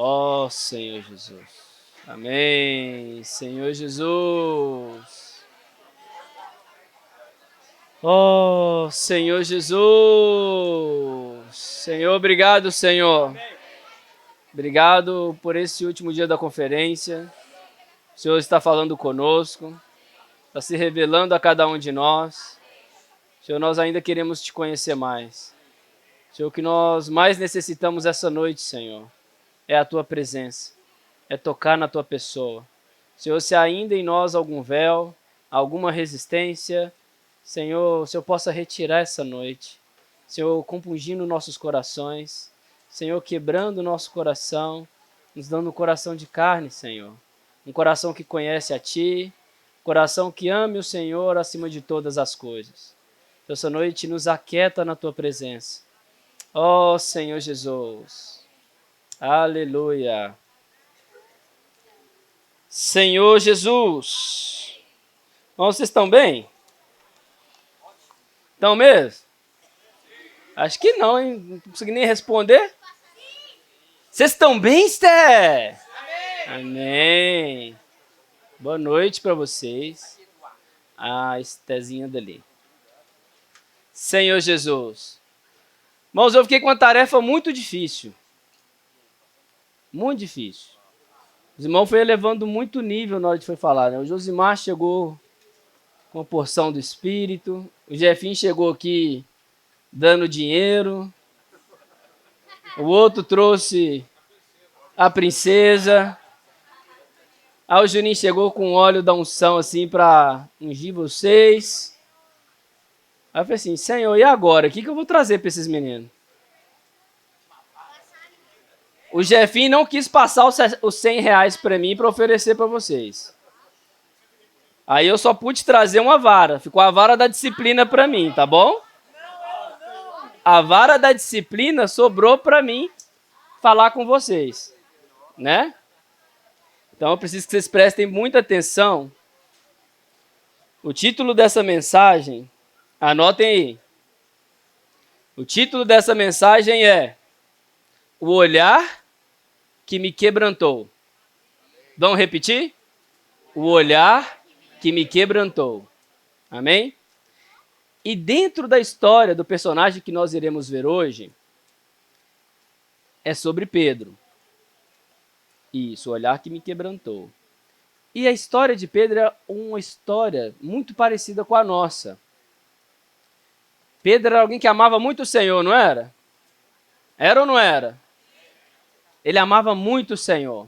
Ó Senhor Jesus. Amém. Senhor Jesus. Ó Senhor Jesus. Senhor, obrigado, Senhor. Obrigado por esse último dia da conferência. O Senhor está falando conosco, está se revelando a cada um de nós. Senhor, nós ainda queremos te conhecer mais. Senhor, o que nós mais necessitamos essa noite, Senhor, é a tua presença, é tocar na tua pessoa. Senhor, se ainda em nós algum véu, alguma resistência, Senhor, o Senhor possa retirar essa noite. Senhor, compungindo nossos corações, Senhor, quebrando o nosso coração, nos dando um coração de carne, Senhor. Um coração que conhece a Ti, um coração que ame o Senhor acima de todas as coisas. Então, essa noite nos aquieta na Tua presença. Ó Senhor Jesus. Aleluia. Senhor Jesus. Bom, vocês estão bem? Estão mesmo? Acho que não, hein? Não consegui nem responder. Vocês estão bem, Esté? Amém. Boa noite para vocês. A Estézinha dali. Senhor Jesus. Irmãos, eu fiquei com uma tarefa muito difícil. Muito difícil. Os irmãos foram elevando muito nível na hora de foi falar, né? O Josimar chegou com uma porção do Espírito. O Jefinho chegou aqui dando dinheiro. O outro trouxe a princesa. Aí o Juninho chegou com óleo da unção assim para ungir vocês. Aí eu falei assim, Senhor, e agora? O que eu vou trazer para esses meninos? O Jefinho não quis passar os 100 reais para mim para oferecer para vocês. Aí eu só pude trazer uma vara. Ficou a vara da disciplina para mim, tá bom? A vara da disciplina sobrou para mim falar com vocês, né? Então eu preciso que vocês prestem muita atenção. O título dessa mensagem, anotem aí. O título dessa mensagem é O Olhar que me quebrantou. Vamos repetir? O olhar que me quebrantou. Amém? E dentro da história do personagem que nós iremos ver hoje, é sobre Pedro. Isso, o olhar que me quebrantou. E a história de Pedro é uma história muito parecida com a nossa. Pedro era alguém que amava muito o Senhor, não era? Era ou não era? Ele amava muito o Senhor.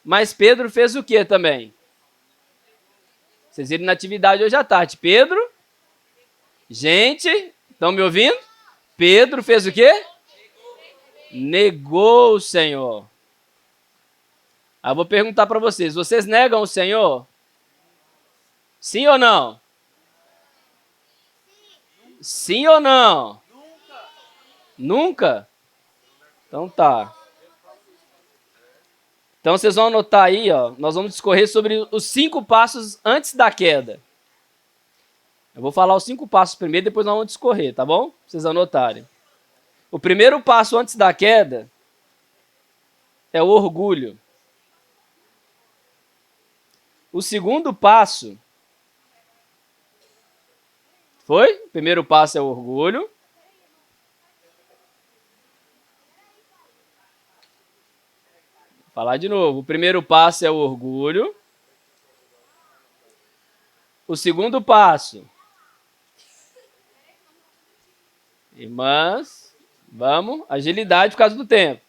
Mas Pedro fez o que também? Vocês viram na atividade hoje à tarde. Pedro, gente, estão me ouvindo? Pedro fez o quê? Negou o Senhor. Aí eu vou perguntar para vocês, vocês negam o Senhor? Sim ou não? Sim ou não? Nunca? Então tá. Então vocês vão anotar aí, ó, nós vamos discorrer sobre os 5 passos antes da queda. Eu vou falar os 5 passos primeiro, depois nós vamos discorrer, tá bom? Pra vocês anotarem. O primeiro passo antes da queda é o orgulho. O segundo passo foi? O primeiro passo é o orgulho. Vou falar de novo. O primeiro passo é o orgulho. O segundo passo. Irmãs, vamos. Agilidade por causa do tempo.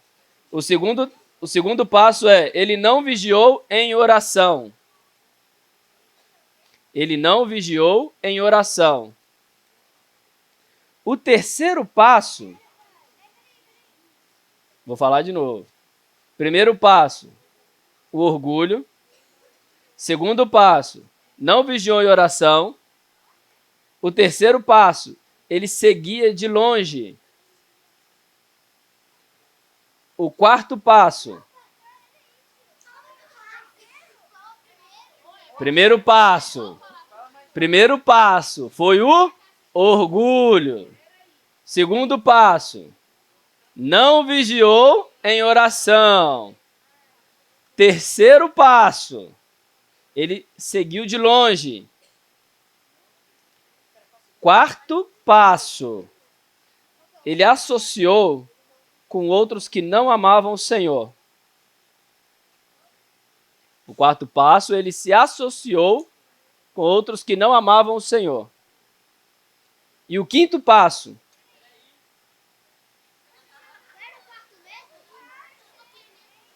O segundo passo é, ele não vigiou em oração. Ele não vigiou em oração. O terceiro passo, vou falar de novo. Primeiro passo, o orgulho. Segundo passo, não vigiou em oração. O terceiro passo, ele seguia de longe. O quarto passo. Primeiro passo foi o orgulho. Segundo passo. não vigiou em oração. Terceiro passo, ele seguiu de longe. Quarto passo, ele associou com outros que não amavam o Senhor. O quarto passo, ele se associou com outros que não amavam o Senhor. E o quinto passo,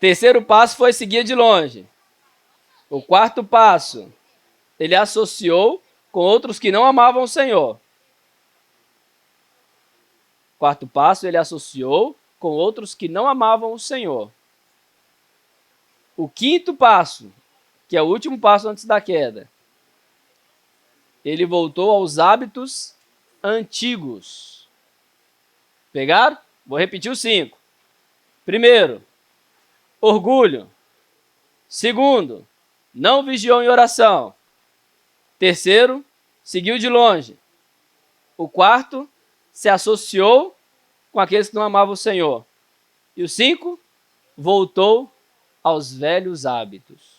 terceiro passo foi seguir de longe. O quarto passo, ele associou com outros que não amavam o Senhor. Quarto passo, ele associou com outros que não amavam o Senhor. O quinto passo, que é o último passo antes da queda, ele voltou aos hábitos antigos. Pegaram? Vou repetir os 5. Primeiro, orgulho. Segundo, não vigiou em oração. Terceiro, seguiu de longe. O quarto, se associou com aqueles que não amavam o Senhor. E o 5, voltou aos velhos hábitos.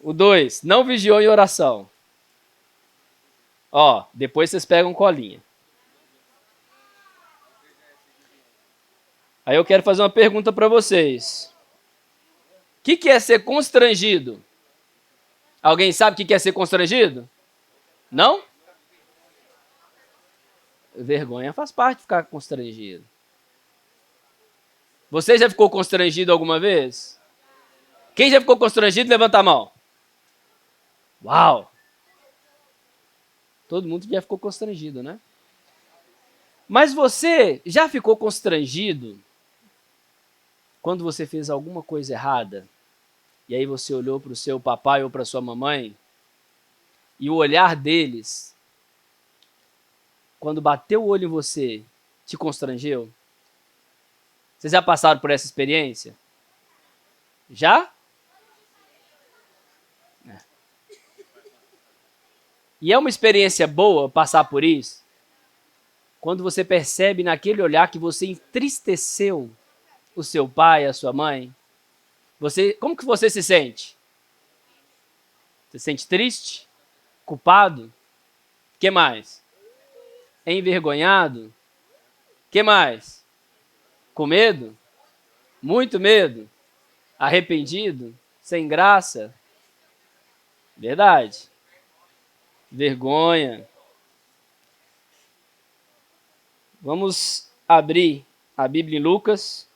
O 2, não vigiou em oração. Ó, depois vocês pegam colinha. Aí eu quero fazer uma pergunta para vocês. O que é ser constrangido? Alguém sabe o que é ser constrangido? Não? Vergonha faz parte de ficar constrangido. Você já ficou constrangido alguma vez? Quem já ficou constrangido, levanta a mão. Uau! Todo mundo já ficou constrangido, né? Mas você já ficou constrangido quando você fez alguma coisa errada? E aí você olhou para o seu papai ou para sua mamãe e o olhar deles, quando bateu o olho em você, te constrangeu? Vocês já passaram por essa experiência? Já? É. E é uma experiência boa passar por isso? Quando você percebe naquele olhar que você entristeceu o seu pai, a sua mãe, como que você se sente? Você se sente triste? Culpado? O que mais? Envergonhado? O que mais? Com medo? Muito medo? Arrependido? Sem graça? Verdade. Vergonha. Vamos abrir a Bíblia em Lucas,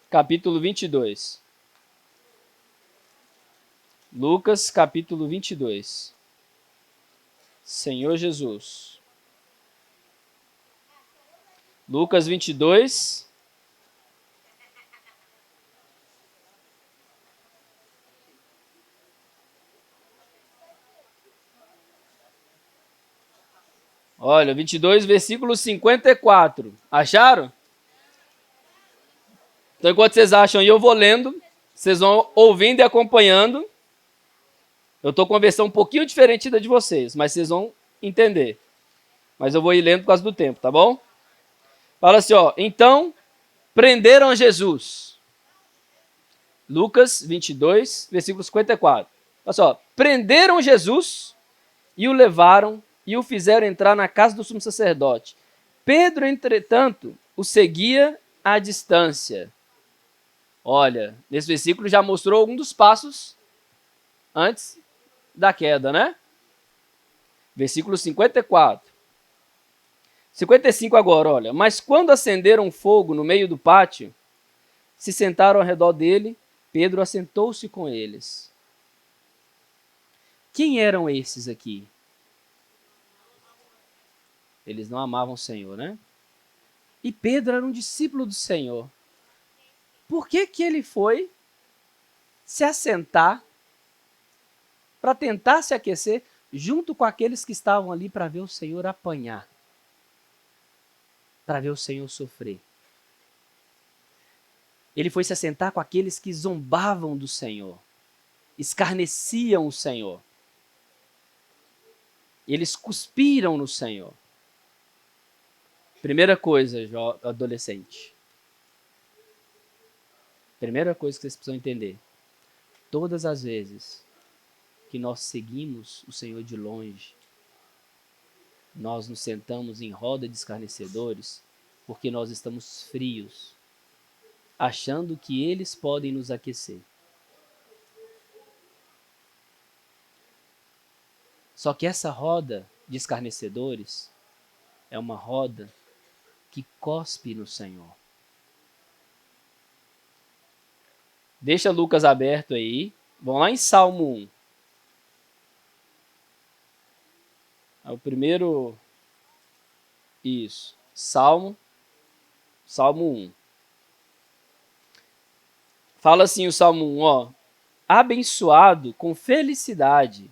capítulo 22. Lucas, capítulo 22. Senhor Jesus. Lucas 22. Olha, 22, versículo 54. Acharam? Então, enquanto vocês acham, eu vou lendo, vocês vão ouvindo e acompanhando. Eu estou com uma versão um pouquinho diferente da de vocês, mas vocês vão entender. Mas eu vou ir lendo por causa do tempo, tá bom? Fala assim, ó. Então, prenderam Jesus. Lucas 22, versículo 54. Olha só. Prenderam Jesus e o levaram e o fizeram entrar na casa do sumo sacerdote. Pedro, entretanto, o seguia à distância. Olha, nesse versículo já mostrou um dos passos antes da queda, né? Versículo 54. 55 agora, olha. Mas quando acenderam fogo no meio do pátio, se sentaram ao redor dele, Pedro assentou-se com eles. Quem eram esses aqui? Eles não amavam o Senhor, né? E Pedro era um discípulo do Senhor. Por que ele foi se assentar para tentar se aquecer junto com aqueles que estavam ali para ver o Senhor apanhar? Para ver o Senhor sofrer. Ele foi se assentar com aqueles que zombavam do Senhor, escarneciam o Senhor. Eles cuspiram no Senhor. Primeira coisa, adolescente. Primeira coisa que vocês precisam entender. Todas as vezes que nós seguimos o Senhor de longe, nós nos sentamos em roda de escarnecedores porque nós estamos frios, achando que eles podem nos aquecer. Só que essa roda de escarnecedores é uma roda que cospe no Senhor. Deixa Lucas aberto aí. Vamos lá em Salmo 1. É o primeiro. Isso. Salmo 1. Fala assim o Salmo 1, ó. Abençoado com felicidade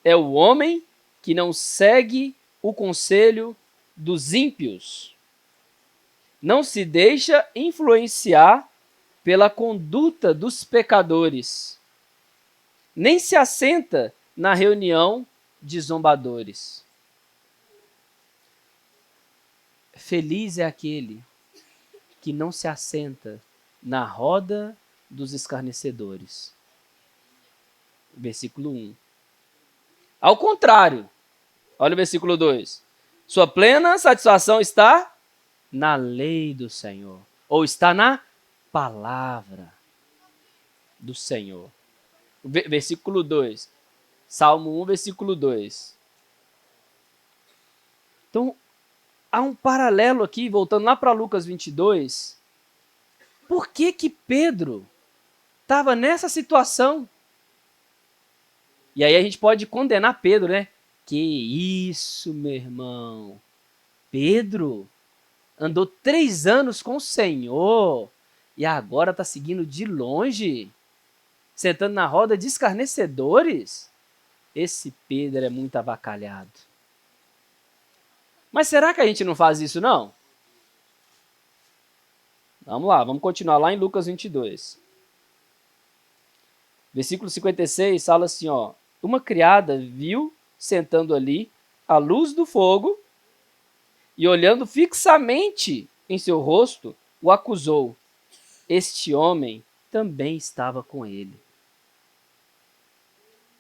é o homem que não segue o conselho dos ímpios, não se deixa influenciar pela conduta dos pecadores, nem se assenta na reunião de zombadores. Feliz é aquele que não se assenta na roda dos escarnecedores. Versículo 1. Ao contrário, olha o versículo 2. Sua plena satisfação está na lei do Senhor, ou está na palavra do Senhor. Versículo 2. Salmo 1, versículo 2. Então, há um paralelo aqui, voltando lá para Lucas 22. Por que que Pedro estava nessa situação? E aí a gente pode condenar Pedro, né? Que isso, meu irmão. Pedro andou 3 anos com o Senhor e agora está seguindo de longe, sentando na roda de escarnecedores. Esse Pedro é muito avacalhado. Mas será que a gente não faz isso, não? Vamos lá, vamos continuar lá em Lucas 22. Versículo 56 fala assim, ó. Uma criada viu, sentando ali, à luz do fogo, e olhando fixamente em seu rosto, o acusou. Este homem também estava com ele.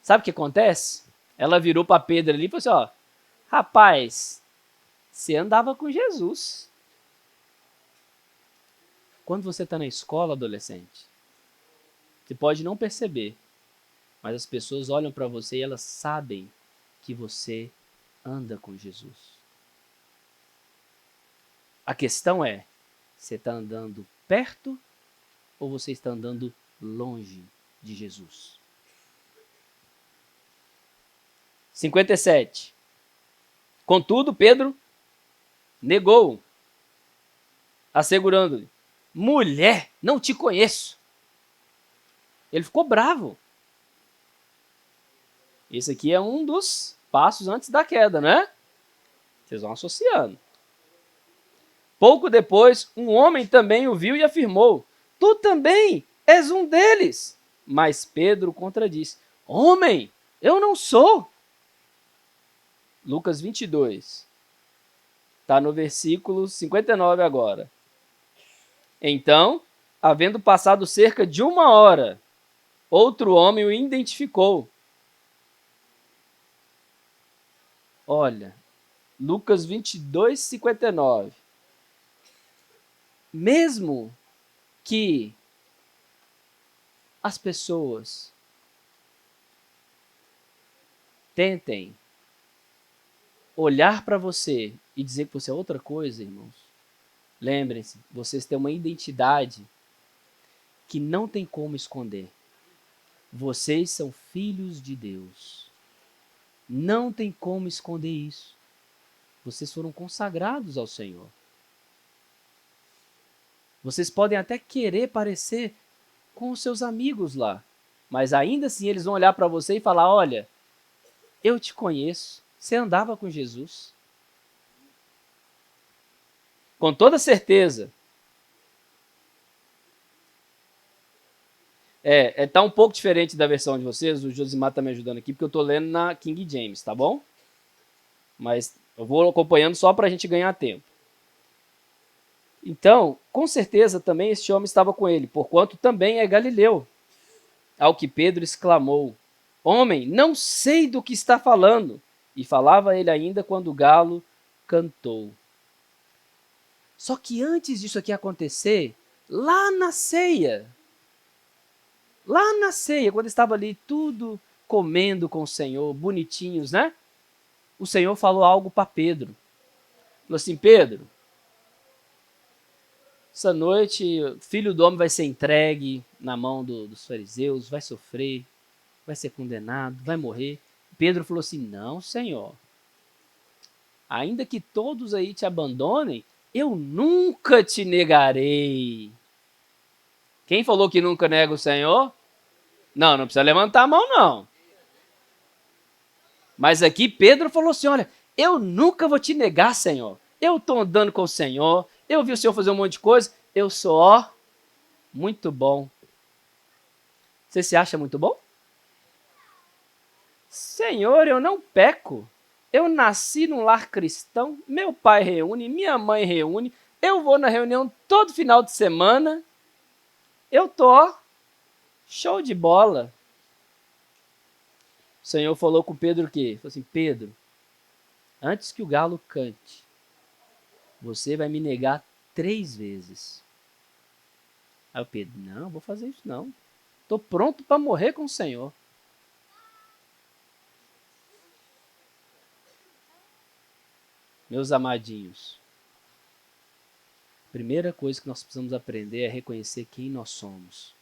Sabe o que acontece? Ela virou para Pedro ali e falou assim, ó, rapaz, você andava com Jesus. Quando você está na escola, adolescente, você pode não perceber, mas as pessoas olham para você e elas sabem que você anda com Jesus. A questão é, você está andando perto ou você está andando longe de Jesus? 57. Contudo, Pedro negou, assegurando-lhe, mulher, não te conheço. Ele ficou bravo. Esse aqui é um dos passos antes da queda, né? Vocês vão associando. Pouco depois, um homem também o viu e afirmou, tu também és um deles. Mas Pedro contradisse, homem, eu não sou. Lucas 22. Está no versículo 59 agora. Então, havendo passado cerca de 1 hora, outro homem o identificou. Olha, Lucas 22, 59. Mesmo que as pessoas tentem olhar para você e dizer que você é outra coisa, irmãos, lembrem-se, vocês têm uma identidade que não tem como esconder. Vocês são filhos de Deus. Não tem como esconder isso. Vocês foram consagrados ao Senhor. Vocês podem até querer parecer com os seus amigos lá, mas ainda assim eles vão olhar para você e falar, olha, eu te conheço, você andava com Jesus. Com toda certeza. Tá um pouco diferente da versão de vocês, o Josimar está me ajudando aqui, porque eu estou lendo na King James, tá bom? Mas eu vou acompanhando só para a gente ganhar tempo. Então, com certeza também este homem estava com ele, porquanto também é galileu. Ao que Pedro exclamou: Homem, não sei do que está falando. E falava ele ainda quando o galo cantou. Só que antes disso aqui acontecer, lá na ceia, quando estava ali tudo comendo com o Senhor, bonitinhos, né? O Senhor falou algo para Pedro. Falou assim: Pedro, essa noite o filho do homem vai ser entregue na mão dos fariseus, vai sofrer, vai ser condenado, vai morrer. Pedro falou assim: não, Senhor, ainda que todos aí te abandonem, eu nunca te negarei. Quem falou que nunca nega o Senhor? Não, não precisa levantar a mão, não. Mas aqui Pedro falou assim: olha, eu nunca vou te negar, Senhor. Eu estou andando com o Senhor, eu vi o Senhor fazer um monte de coisa, eu sou, ó, muito bom. Você se acha muito bom? Senhor, eu não peco. Eu nasci num lar cristão, meu pai reúne, minha mãe reúne, eu vou na reunião todo final de semana. Eu tô, ó, show de bola. O Senhor falou com Pedro o quê? Falou assim: Pedro, antes que o galo cante, você vai me negar 3 vezes. Aí o Pedro: não, vou fazer isso não. Estou pronto para morrer com o Senhor. Meus amadinhos, a primeira coisa que nós precisamos aprender é reconhecer quem nós somos.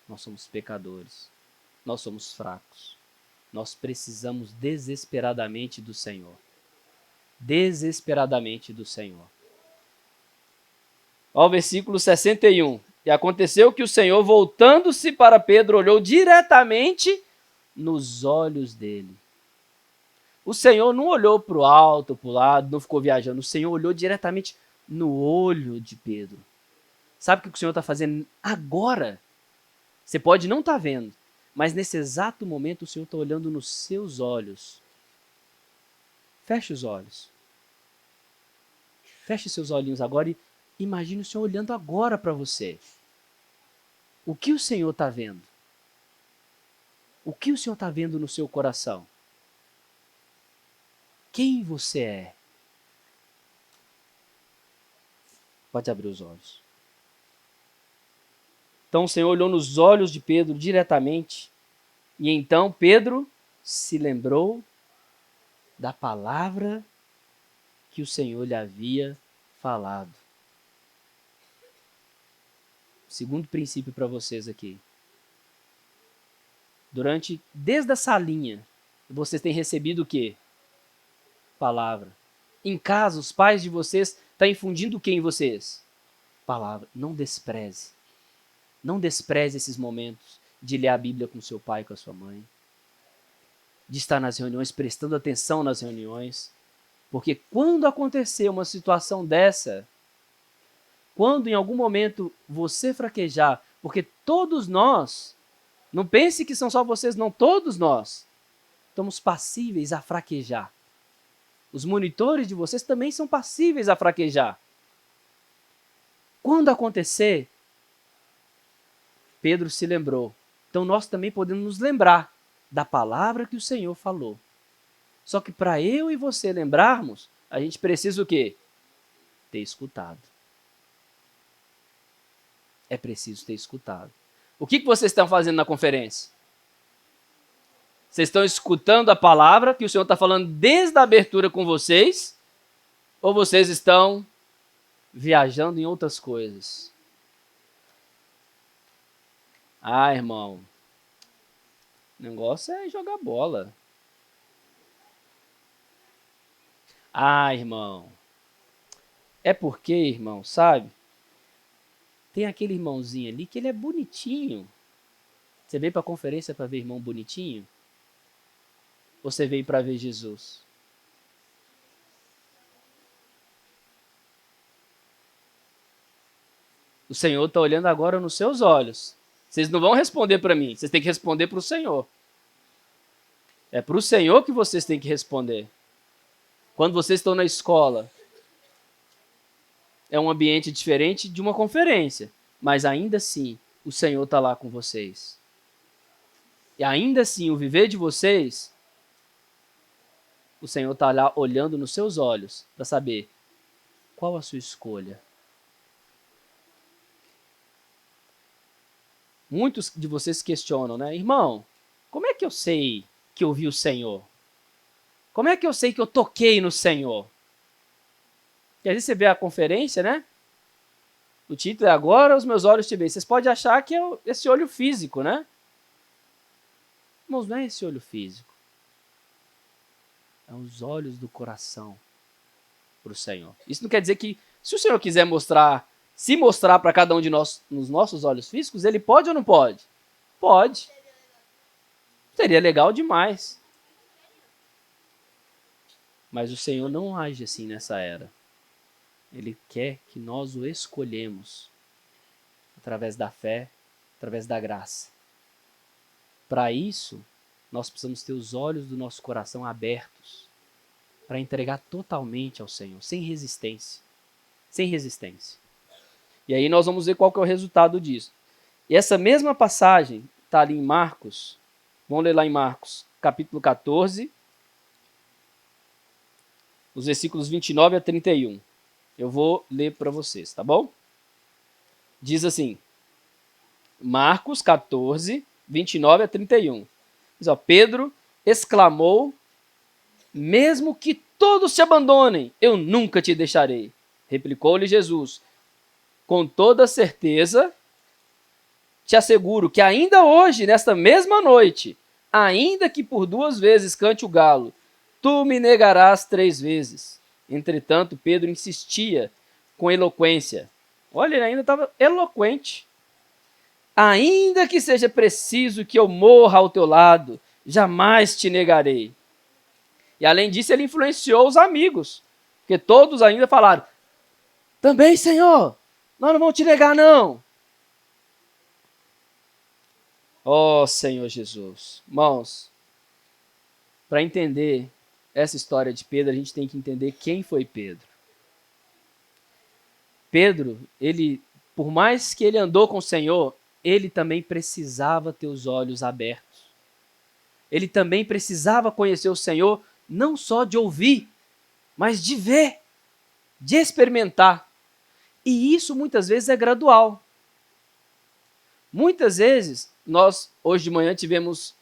Nós somos pecadores. Nós somos fracos. Nós precisamos desesperadamente do Senhor. Desesperadamente do Senhor. Ó, o versículo 61. E aconteceu que o Senhor, voltando-se para Pedro, olhou diretamente nos olhos dele. O Senhor não olhou para o alto, para o lado, não ficou viajando. O Senhor olhou diretamente no olho de Pedro. Sabe o que o Senhor está fazendo agora? Você pode não estar vendo, mas nesse exato momento o Senhor está olhando nos seus olhos. Feche os olhos. Feche seus olhinhos agora e imagine o Senhor olhando agora para você. O que o Senhor está vendo? O que o Senhor está vendo no seu coração? Quem você é? Pode abrir os olhos. Então o Senhor olhou nos olhos de Pedro diretamente, e então Pedro se lembrou da palavra que o Senhor lhe havia falado. Segundo princípio para vocês aqui. Desde a salinha, vocês têm recebido o quê? Palavra. Em casa, os pais de vocês estão infundindo o que em vocês? Palavra. Não despreze. Não despreze esses momentos de ler a Bíblia com seu pai e com a sua mãe. De estar nas reuniões, prestando atenção nas reuniões. Porque quando acontecer uma situação dessa, quando em algum momento você fraquejar, porque todos nós, não pense que são só vocês, não, todos nós estamos passíveis a fraquejar. Os monitores de vocês também são passíveis a fraquejar. Quando acontecer, Pedro se lembrou. Então nós também podemos nos lembrar da palavra que o Senhor falou. Só que para eu e você lembrarmos, a gente precisa o quê? Ter escutado. É preciso ter escutado. O que vocês estão fazendo na conferência? Vocês estão escutando a palavra que o Senhor está falando desde a abertura com vocês? Ou vocês estão viajando em outras coisas? Ah, irmão, o negócio é jogar bola. Ah, irmão, é porque, irmão, sabe? Tem aquele irmãozinho ali que ele é bonitinho. Você veio para a conferência para ver irmão bonitinho? Ou você veio para ver Jesus? O Senhor está olhando agora nos seus olhos. Vocês não vão responder para mim, vocês têm que responder para o Senhor. É para o Senhor que vocês têm que responder. Quando vocês estão na escola, É um ambiente diferente de uma conferência, mas ainda assim o Senhor está lá com vocês. E ainda assim o viver de vocês, o Senhor está lá olhando nos seus olhos para saber qual a sua escolha. Muitos de vocês questionam, né? Irmão, como é que eu sei que eu vi o Senhor? Como é que eu sei que eu toquei no Senhor? Porque às vezes você vê a conferência, né? O título é Agora os meus olhos te veem. Vocês podem achar que é esse olho físico, né? Irmãos, não é esse olho físico. É os olhos do coração para o Senhor. Isso não quer dizer que, se o Senhor quiser se mostrar para cada um de nós nos nossos olhos físicos, ele pode ou não pode? Pode. Seria legal demais. Mas o Senhor não age assim nessa era. Ele quer que nós o escolhemos através da fé, através da graça. Para isso, nós precisamos ter os olhos do nosso coração abertos para entregar totalmente ao Senhor, sem resistência. Sem resistência. E aí nós vamos ver qual que é o resultado disso. E essa mesma passagem está ali em Marcos. Vamos ler lá em Marcos, capítulo 14, os versículos 29 a 31. Eu vou ler para vocês, tá bom? Diz assim, Marcos 14, 29 a 31. Diz, ó, Pedro exclamou, mesmo que todos te abandonem, eu nunca te deixarei. Replicou-lhe Jesus, com toda certeza, te asseguro que ainda hoje, nesta mesma noite, ainda que por 2 vezes cante o galo, tu me negarás 3 vezes. Entretanto, Pedro insistia com eloquência. Olha, ele ainda estava eloquente. Ainda que seja preciso que eu morra ao teu lado, jamais te negarei. E além disso, ele influenciou os amigos, porque todos ainda falaram, também, Senhor, nós não vamos te negar, não. Oh, Senhor Jesus. Irmãos, para entender essa história de Pedro, a gente tem que entender quem foi Pedro. Pedro, ele, por mais que ele andou com o Senhor, ele também precisava ter os olhos abertos. Ele também precisava conhecer o Senhor, não só de ouvir, mas de ver, de experimentar. E isso muitas vezes é gradual. Muitas vezes, nós hoje de manhã tivemos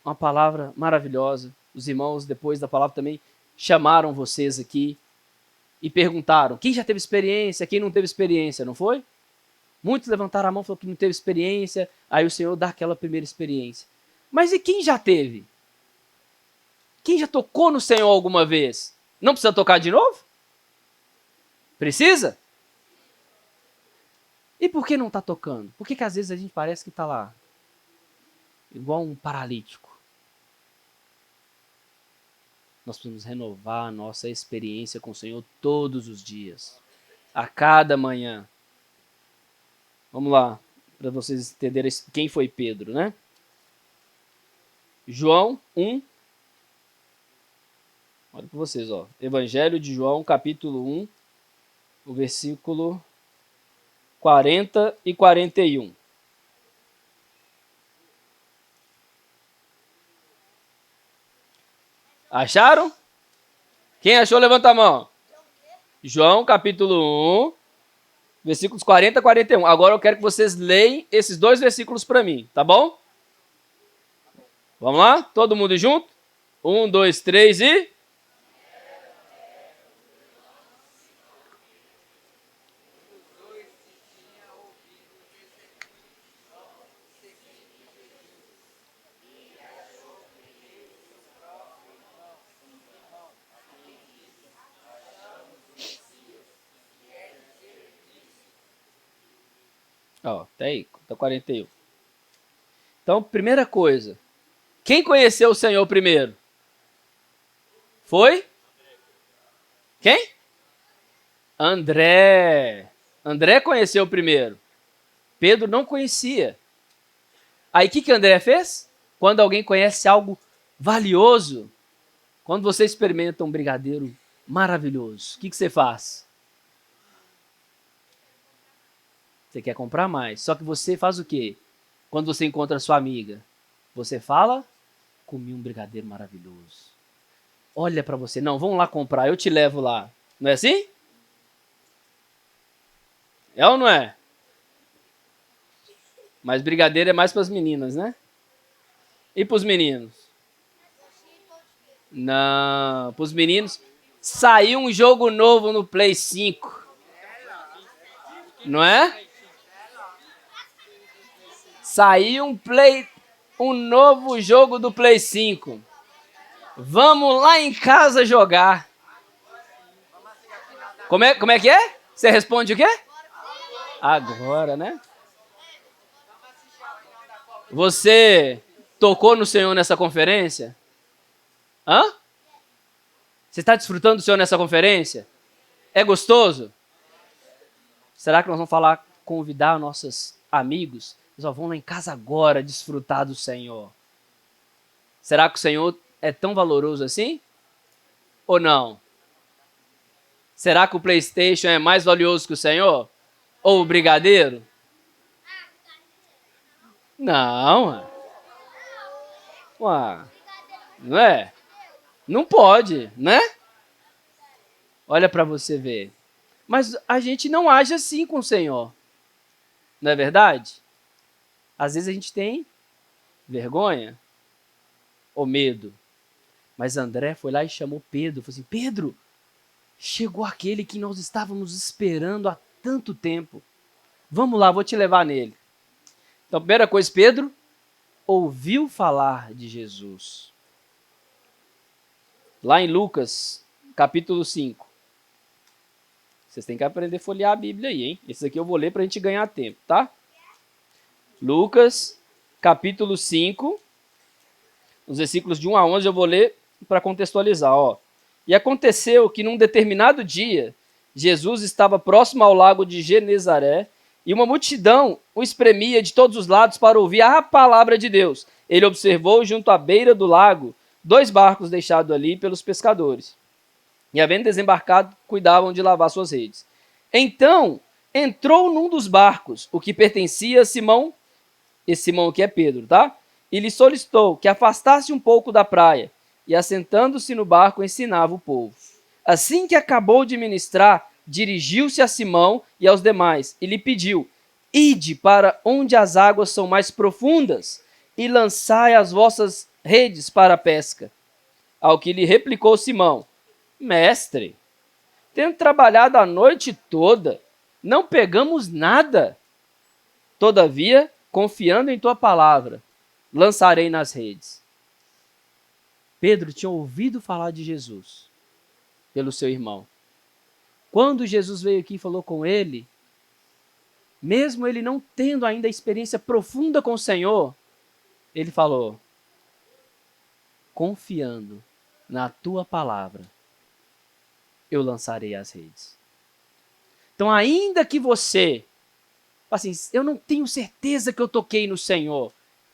uma palavra maravilhosa. Os irmãos, depois da palavra, também chamaram vocês aqui e perguntaram, quem já teve experiência, quem não teve experiência, não foi? Muitos levantaram a mão e falaram que não teve experiência, aí o Senhor dá aquela primeira experiência. Mas e quem já teve? Quem já tocou no Senhor alguma vez? Não precisa tocar de novo? Precisa? E por que não está tocando? Por que às vezes a gente parece que está lá, igual um paralítico? Nós precisamos renovar a nossa experiência com o Senhor todos os dias, a cada manhã. Vamos lá, para vocês entenderem quem foi Pedro, né? João 1. Olha para vocês, ó. Evangelho de João, capítulo 1, o versículo 40 e 41. Acharam? Quem achou, levanta a mão. João, capítulo 1, versículos 40 e 41. Agora eu quero que vocês leiam esses 2 versículos para mim, tá bom? Vamos lá? Todo mundo junto? 1, 2, 3 e... Ó, tá aí, tá 41. Então, primeira coisa. Quem conheceu o Senhor primeiro? Foi? Quem? André. André conheceu primeiro. Pedro não conhecia. Aí o que André fez? Quando alguém conhece algo valioso, quando você experimenta um brigadeiro maravilhoso, o que você faz? Você quer comprar mais. Só que você faz o quê? Quando você encontra a sua amiga, você fala, comi um brigadeiro maravilhoso. Olha para você, não, vamos lá comprar, eu te levo lá. Não é assim? É ou não é? Mas brigadeiro é mais para as meninas, né? E para os meninos? Não, para os meninos, saiu um jogo novo no Play 5. Não é? Saiu um novo jogo do Play 5. Vamos lá em casa jogar. Como é que é? Você responde o quê? Agora, né? Você tocou no Senhor nessa conferência? Hã? Você está desfrutando do Senhor nessa conferência? É gostoso? Será que nós vamos convidar nossos amigos? Eles vão lá em casa agora desfrutar do Senhor. Será que o Senhor é tão valoroso assim? Ou não? Será que o PlayStation é mais valioso que o Senhor? Ou o brigadeiro? Não. Ué, não é? Não pode, né? Olha para você ver. Mas a gente não age assim com o Senhor. Não é verdade? Às vezes a gente tem vergonha ou medo. Mas André foi lá e chamou Pedro. Falou assim, Pedro, chegou aquele que nós estávamos esperando há tanto tempo. Vamos lá, vou te levar nele. Então, primeira coisa, Pedro ouviu falar de Jesus. Lá em Lucas, capítulo 5. Vocês têm que aprender a folhear a Bíblia aí, hein? Esse aqui eu vou ler para a gente ganhar tempo, tá? Lucas, capítulo 5, os versículos de 1 a 11 eu vou ler para contextualizar, ó. E aconteceu que num determinado dia, Jesus estava próximo ao lago de Genezaré e uma multidão o espremia de todos os lados para ouvir a palavra de Deus. Ele observou junto à beira do lago 2 barcos deixados ali pelos pescadores. E havendo desembarcado, cuidavam de lavar suas redes. Então, entrou num dos barcos, o que pertencia a Simão, esse Simão aqui é Pedro, tá? E lhe solicitou que afastasse um pouco da praia, e assentando-se no barco, ensinava o povo. Assim que acabou de ministrar, dirigiu-se a Simão e aos demais, e lhe pediu, ide para onde as águas são mais profundas, e lançai as vossas redes para a pesca. Ao que lhe replicou Simão, mestre, tendo trabalhado a noite toda, não pegamos nada. Todavia, confiando em tua palavra, lançarei nas redes. Pedro tinha ouvido falar de Jesus pelo seu irmão. Quando Jesus veio aqui e falou com ele, mesmo ele não tendo ainda a experiência profunda com o Senhor, ele falou, confiando na tua palavra, eu lançarei as redes. Então, ainda que você, assim, eu não tenho certeza que eu toquei no Senhor,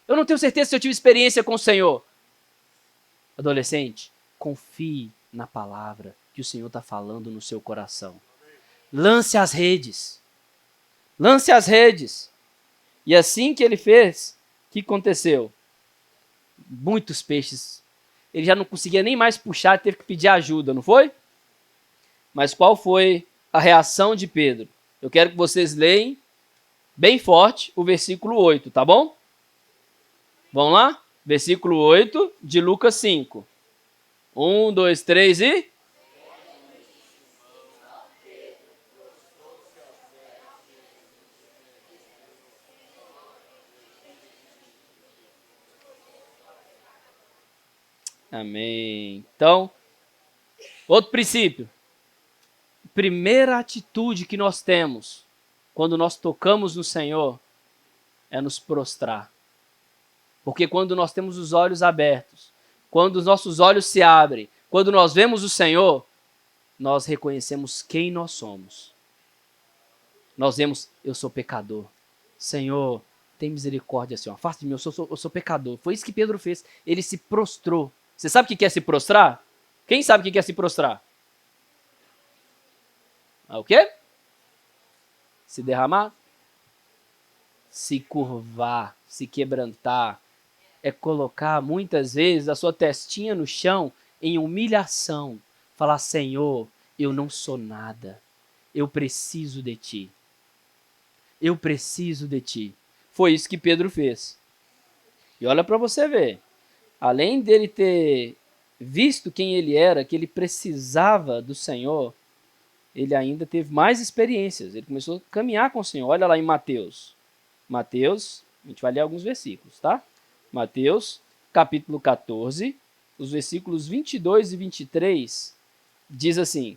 eu não tenho certeza se eu tive experiência com o Senhor. Adolescente, confie na palavra que o Senhor está falando no seu coração. Lance as redes. Lance as redes. E assim que ele fez, o que aconteceu? Muitos peixes. Ele já não conseguia nem mais puxar, teve que pedir ajuda, não foi? Mas qual foi a reação de Pedro? Eu quero que vocês leiam bem forte o versículo 8, tá bom? Vamos lá? Versículo 8 de Lucas 5. 1, 2, 3 e... Amém. Então, outro princípio. Primeira atitude que nós temos quando nós tocamos no Senhor é nos prostrar. Porque quando nós temos os olhos abertos, quando os nossos olhos se abrem, quando nós vemos o Senhor, nós reconhecemos quem nós somos. Nós vemos, eu sou pecador. Senhor, tem misericórdia, Senhor. Afasta de mim, eu sou pecador. Foi isso que Pedro fez. Ele se prostrou. Você sabe o que é se prostrar? Quem sabe o que é se prostrar? O quê? Se derramar? se curvar, se quebrantar, é colocar muitas vezes a sua testinha no chão em humilhação. Falar, Senhor, eu não sou nada. Eu preciso de ti. Eu preciso de ti. Foi isso que Pedro fez. E olha para você ver. Além dele ter visto quem ele era, que ele precisava do Senhor, ele ainda teve mais experiências. Ele começou a caminhar com o Senhor. Olha lá em Mateus. Mateus, a gente vai ler alguns versículos, tá? Mateus, capítulo 14, os versículos 22 e 23, diz assim: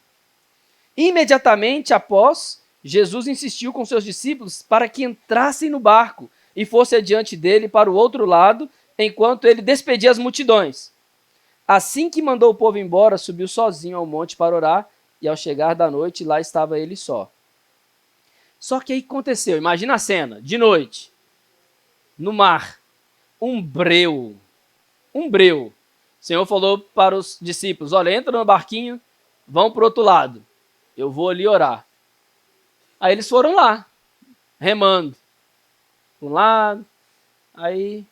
imediatamente após, Jesus insistiu com seus discípulos para que entrassem no barco e fossem adiante dele para o outro lado, enquanto ele despedia as multidões. Assim que mandou o povo embora, subiu sozinho ao monte para orar, e ao chegar da noite, lá estava ele só. Só que aí aconteceu, imagina a cena, de noite, no mar, um breu. O Senhor falou para os discípulos, olha, entra no barquinho, vão para o outro lado, eu vou ali orar. Aí eles foram lá, remando, para um lado, aí,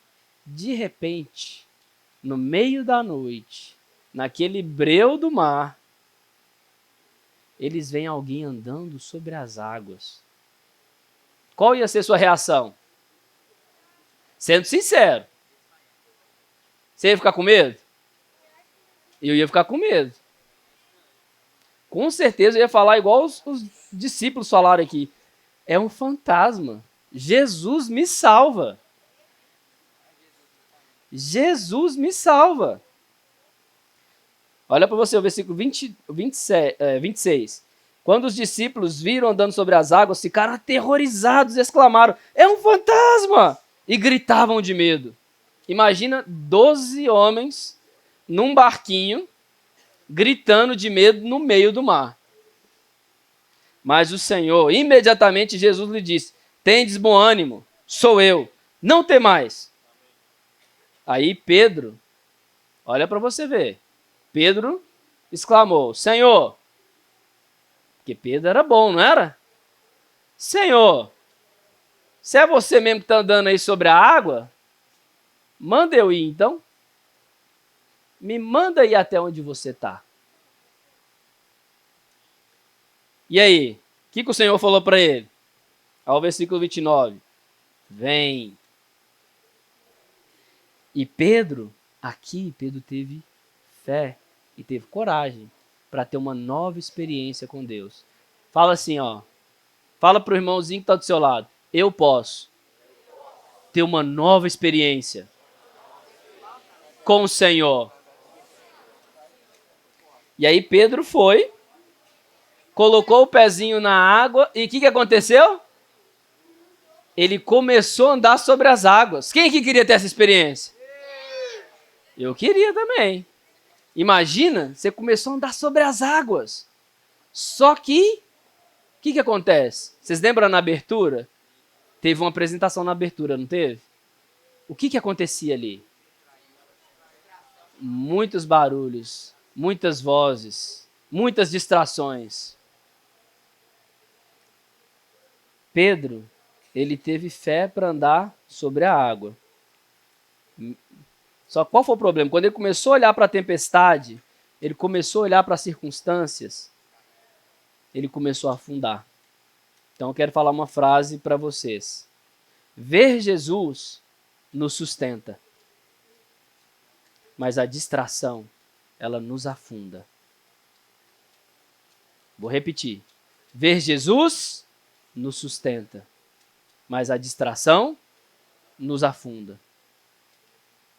de repente, no meio da noite, naquele breu do mar, eles veem alguém andando sobre as águas. Qual ia ser sua reação? Sendo sincero. Você ia ficar com medo? Eu ia ficar com medo. Com certeza eu ia falar igual os discípulos falaram aqui. É um fantasma. Jesus me salva. Jesus me salva. Olha para você o versículo 26. Quando os discípulos viram andando sobre as águas, ficaram aterrorizados e exclamaram, é um fantasma! E gritavam de medo. Imagina 12 homens num barquinho, gritando de medo no meio do mar. Mas o Senhor, imediatamente Jesus lhe disse, tendes bom ânimo, sou eu, não temais. Aí Pedro, olha para você ver, Pedro exclamou, Senhor, porque Pedro era bom, não era? Senhor, se é você mesmo que está andando aí sobre a água, manda eu ir então. Me manda ir até onde você está. E aí, o que o Senhor falou para ele? Ao versículo 29. Vem. E Pedro, aqui Pedro teve fé e teve coragem para ter uma nova experiência com Deus. Fala assim, ó. Fala para o irmãozinho que está do seu lado. Eu posso ter uma nova experiência com o Senhor. E aí Pedro foi, colocou o pezinho na água e o que aconteceu? Ele começou a andar sobre as águas. Quem que queria ter essa experiência? Eu queria também. Imagina, você começou a andar sobre as águas. Só que, o que acontece? Vocês lembram na abertura? Teve uma apresentação na abertura, não teve? O que acontecia ali? Muitos barulhos, muitas vozes, muitas distrações. Pedro, ele teve fé para andar sobre a água. Só qual foi o problema? Quando ele começou a olhar para a tempestade, ele começou a olhar para as circunstâncias, ele começou a afundar. Então eu quero falar uma frase para vocês. Ver Jesus nos sustenta, mas a distração, ela nos afunda. Vou repetir. Ver Jesus nos sustenta, mas a distração nos afunda.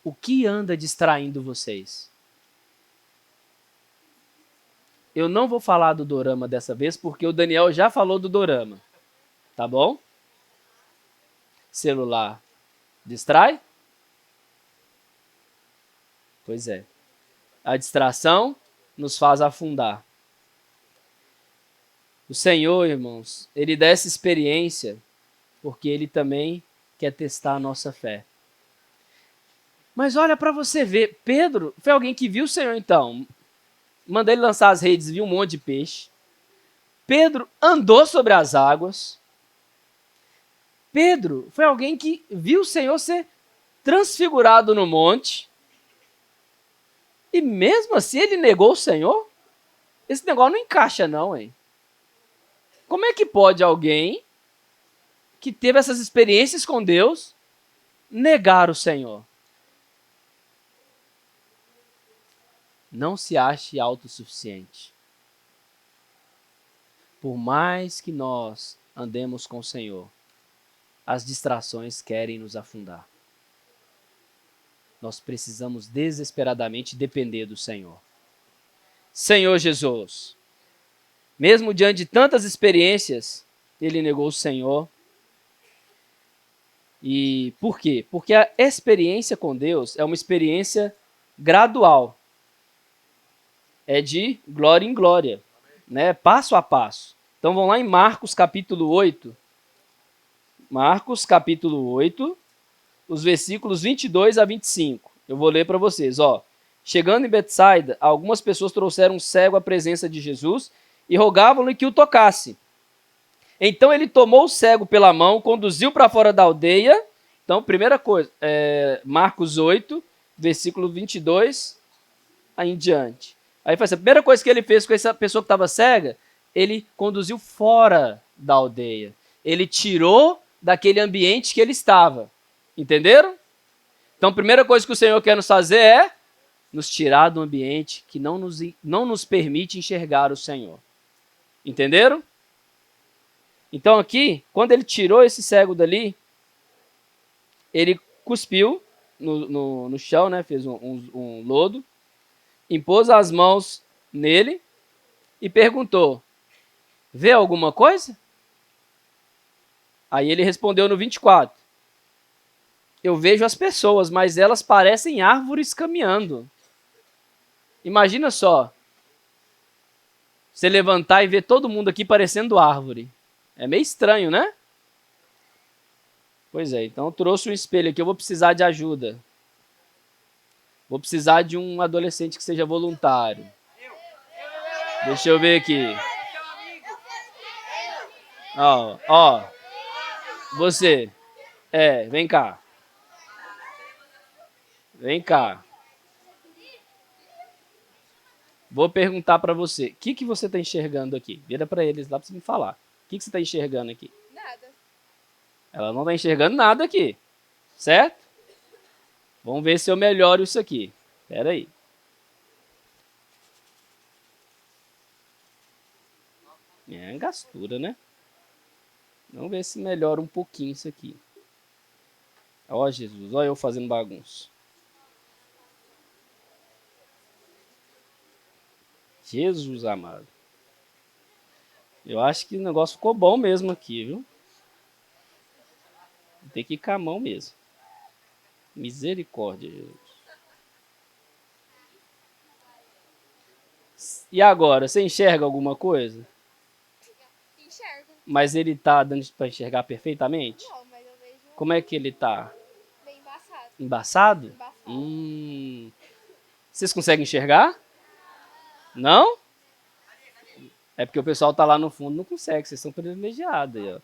O que anda distraindo vocês? Eu não vou falar do dorama dessa vez, porque o Daniel já falou do dorama. Tá bom? Celular distrai? Pois é. A distração nos faz afundar. O Senhor, irmãos, Ele dá essa experiência porque Ele também quer testar a nossa fé. Mas olha para você ver, Pedro foi alguém que viu o Senhor então. Mandei ele lançar as redes, viu um monte de peixe. Pedro andou sobre as águas. Pedro foi alguém que viu o Senhor ser transfigurado no monte e mesmo assim ele negou o Senhor? Esse negócio não encaixa não, hein? Como é que pode alguém que teve essas experiências com Deus negar o Senhor? Não se ache autossuficiente. Por mais que nós andemos com o Senhor, as distrações querem nos afundar. Nós precisamos desesperadamente depender do Senhor. Senhor Jesus, mesmo diante de tantas experiências, ele negou o Senhor. E por quê? Porque a experiência com Deus é uma experiência gradual. É de glória em glória, né? Passo a passo. Então vamos lá em Marcos capítulo 8. Marcos capítulo 8, os versículos 22 a 25. Eu vou ler para vocês, ó. Chegando em Betsaida, algumas pessoas trouxeram um cego à presença de Jesus e rogavam-lhe que o tocasse. Então ele tomou o cego pela mão, conduziu para fora da aldeia. Então, primeira coisa, Marcos 8, versículo 22 aí em diante. Aí foi assim, a primeira coisa que ele fez com essa pessoa que estava cega, ele conduziu fora da aldeia. Ele tirou daquele ambiente que ele estava. Entenderam? Então, a primeira coisa que o Senhor quer nos fazer é nos tirar do ambiente que não nos permite enxergar o Senhor. Entenderam? Então aqui, quando ele tirou esse cego dali, ele cuspiu no chão, né? Fez um lodo, impôs as mãos nele e perguntou, vê alguma coisa? Aí ele respondeu no 24, eu vejo as pessoas, mas elas parecem árvores caminhando. Imagina só, você levantar e ver todo mundo aqui parecendo árvore. É meio estranho, né? Pois é, então eu trouxe um espelho aqui, eu vou precisar de ajuda. Vou precisar de um adolescente que seja voluntário. Deixa eu ver aqui. Ó. Você. Vem cá. Vem cá. Vou perguntar para você. O que você está enxergando aqui? Vira para eles lá para você me falar. O que você está enxergando aqui? Nada. Ela não está enxergando nada aqui. Certo? Vamos ver se eu melhoro isso aqui. Espera aí. É gastura, né? Vamos ver se melhora um pouquinho isso aqui. Ó Jesus, ó eu fazendo bagunça. Jesus amado. Eu acho que o negócio ficou bom mesmo aqui, viu? Tem que ir com a mão mesmo. Misericórdia, Jesus. E agora, você enxerga alguma coisa? Enxergo. Mas ele tá dando para enxergar perfeitamente? Não, mas eu vejo Como é que ele tá? bem embaçado. Embaçado? Embaçado. Vocês conseguem enxergar? Não? É porque o pessoal tá lá no fundo não consegue, vocês são privilegiados aí, ó.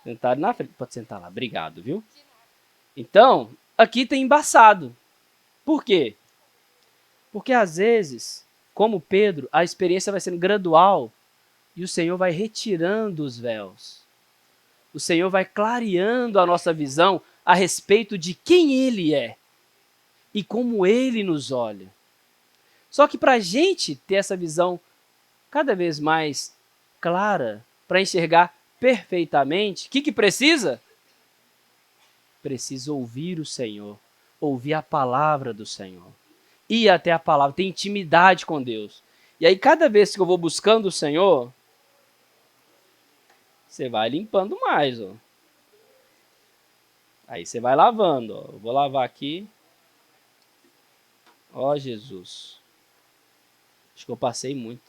Sentaram na frente. Pode sentar lá, obrigado, viu? Então, aqui tem embaçado. Por quê? Porque às vezes, como Pedro, a experiência vai sendo gradual e o Senhor vai retirando os véus. O Senhor vai clareando a nossa visão a respeito de quem Ele é e como Ele nos olha. Só que para a gente ter essa visão cada vez mais clara, para enxergar perfeitamente, o que precisa? Precisa ouvir o Senhor, ouvir a palavra do Senhor, ir até a palavra, ter intimidade com Deus. E aí cada vez que eu vou buscando o Senhor, você vai limpando mais, ó. Aí você vai lavando, ó. Eu vou lavar aqui. Ó Jesus. Acho que eu passei muito.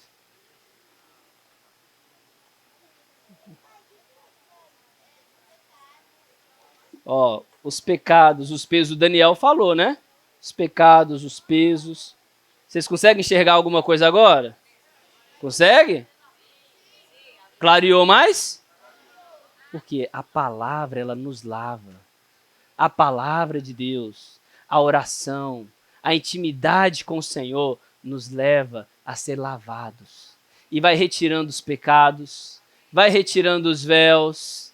Ó, os pecados, os pesos, o Daniel falou, né? Os pecados, os pesos. Vocês conseguem enxergar alguma coisa agora? Consegue? Clareou mais? Porque a palavra, ela nos lava. A palavra de Deus, a oração, a intimidade com o Senhor nos leva a ser lavados. E vai retirando os pecados, vai retirando os véus,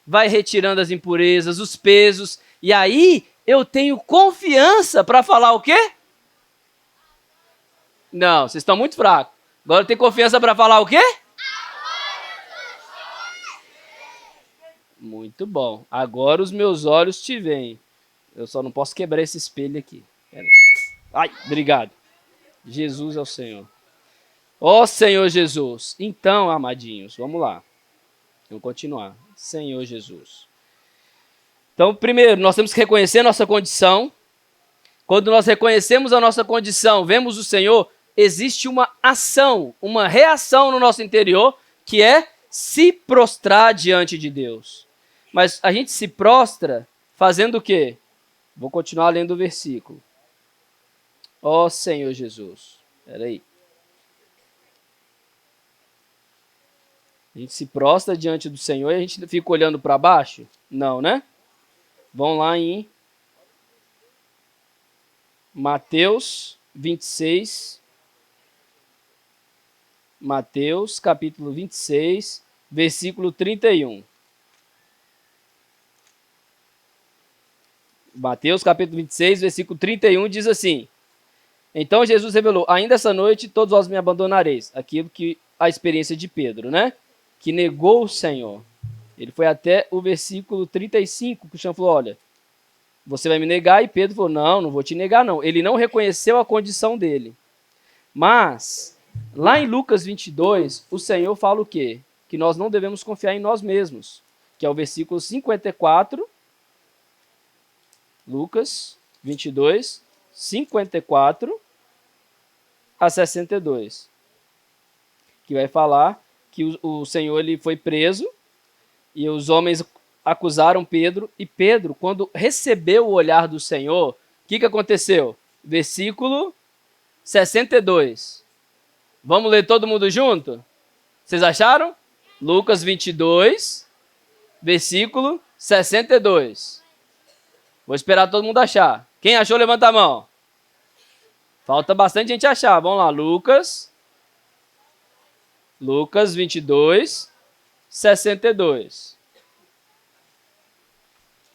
vai retirando as impurezas, os pesos. E aí eu tenho confiança para falar o quê? Não, vocês estão muito fracos. Agora eu tenho confiança para falar o quê? Muito bom. Agora os meus olhos te veem. Eu só não posso quebrar esse espelho aqui. Ai, obrigado. Jesus é o Senhor. Ó Senhor Jesus. Então, amadinhos, vamos lá. Vamos continuar. Senhor Jesus. Então, primeiro, nós temos que reconhecer nossa condição. Quando nós reconhecemos a nossa condição, vemos o Senhor, existe uma ação, uma reação no nosso interior, que é se prostrar diante de Deus. Mas a gente se prostra fazendo o quê? Vou continuar lendo o versículo. Ó Senhor Jesus. Espera aí. A gente se prostra diante do Senhor e a gente fica olhando para baixo? Não, né? Vão lá em Mateus 26. Mateus, capítulo 26, versículo 31. Mateus, capítulo 26, versículo 31, diz assim: Então Jesus revelou, ainda essa noite todos vós me abandonareis. Aquilo que a experiência de Pedro, né? Que negou o Senhor. Ele foi até o versículo 35, que o Senhor falou, olha, você vai me negar? E Pedro falou, não vou te negar não. Ele não reconheceu a condição dele. Mas, lá em Lucas 22, o Senhor fala o quê? Que nós não devemos confiar em nós mesmos. Que é o versículo 54. Lucas 22, 54 a 62. Que vai falar que o Senhor ele foi preso e os homens acusaram Pedro. E Pedro, quando recebeu o olhar do Senhor, o que aconteceu? Versículo 62. Vamos ler todo mundo junto? Vocês acharam? Lucas 22, versículo 62. Vou esperar todo mundo achar. Quem achou, levanta a mão. Falta bastante gente achar. Vamos lá, Lucas 22, 62.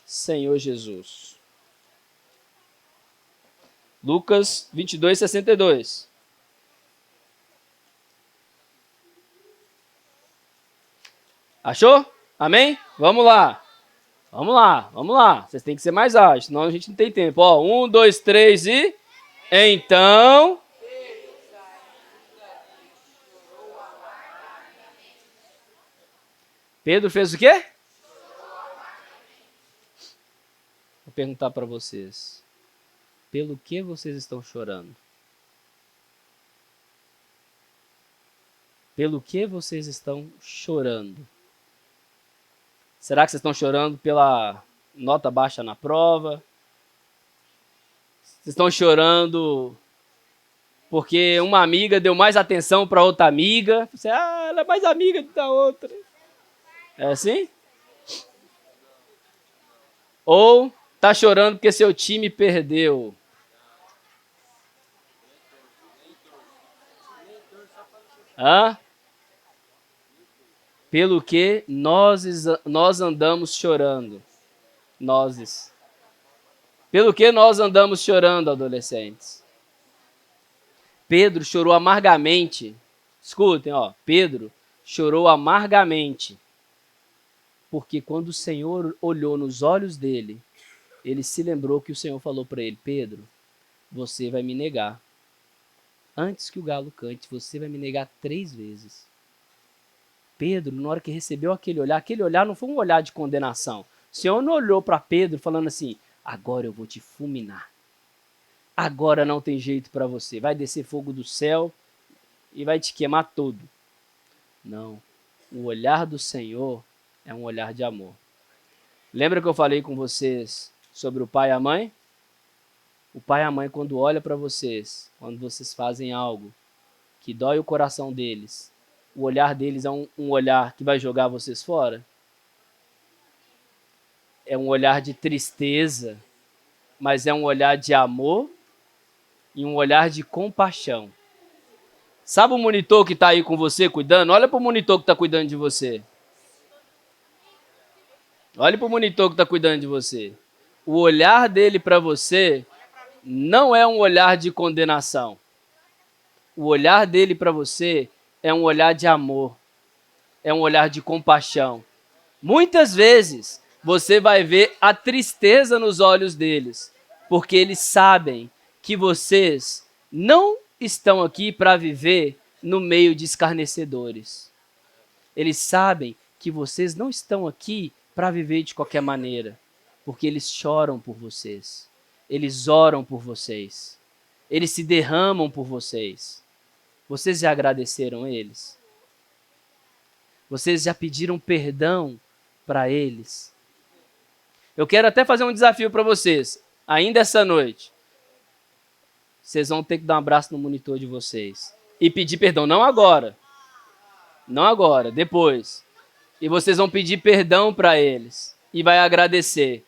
Senhor Jesus. Lucas 22, 62. Achou? Amém? Vamos lá. Vamos lá, vamos lá. Vocês têm que ser mais ágeis, senão a gente não tem tempo. Ó, 1, 2, 3 e... Então... Pedro fez o quê? Vou perguntar para vocês. Pelo que vocês estão chorando? Pelo que vocês estão chorando? Será que vocês estão chorando pela nota baixa na prova? Vocês estão chorando porque uma amiga deu mais atenção para outra amiga? Você, ela é mais amiga da outra. É assim? Ou tá chorando porque seu time perdeu? Hã? Pelo que nós andamos chorando. Nozes. Pelo que nós andamos chorando, adolescentes? Pedro chorou amargamente. Escutem, ó. Pedro chorou amargamente. Porque quando o Senhor olhou nos olhos dele, ele se lembrou que o Senhor falou para ele, Pedro, você vai me negar. Antes que o galo cante, você vai me negar 3 vezes. Pedro, na hora que recebeu aquele olhar não foi um olhar de condenação. O Senhor não olhou para Pedro falando assim, agora eu vou te fulminar. Agora não tem jeito para você. Vai descer fogo do céu e vai te queimar todo. Não. O olhar do Senhor é um olhar de amor. Lembra que eu falei com vocês sobre o pai e a mãe? O pai e a mãe, quando olha para vocês, quando vocês fazem algo que dói o coração deles, o olhar deles é um olhar que vai jogar vocês fora? É um olhar de tristeza, mas é um olhar de amor e um olhar de compaixão. Sabe o monitor que está aí com você cuidando? Olha para o monitor que está cuidando de você. Olha para o monitor que está cuidando de você. O olhar dele para você não é um olhar de condenação. O olhar dele para você é um olhar de amor. É um olhar de compaixão. Muitas vezes você vai ver a tristeza nos olhos deles, porque eles sabem que vocês não estão aqui para viver no meio de escarnecedores. Eles sabem que vocês não estão aqui para viver de qualquer maneira, porque eles choram por vocês, eles oram por vocês, eles se derramam por vocês. Vocês já agradeceram eles? Vocês já pediram perdão para eles? Eu quero até fazer um desafio para vocês, ainda essa noite. Vocês vão ter que dar um abraço no monitor de vocês e pedir perdão, não agora. Não agora, depois. E vocês vão pedir perdão para eles e vai agradecer.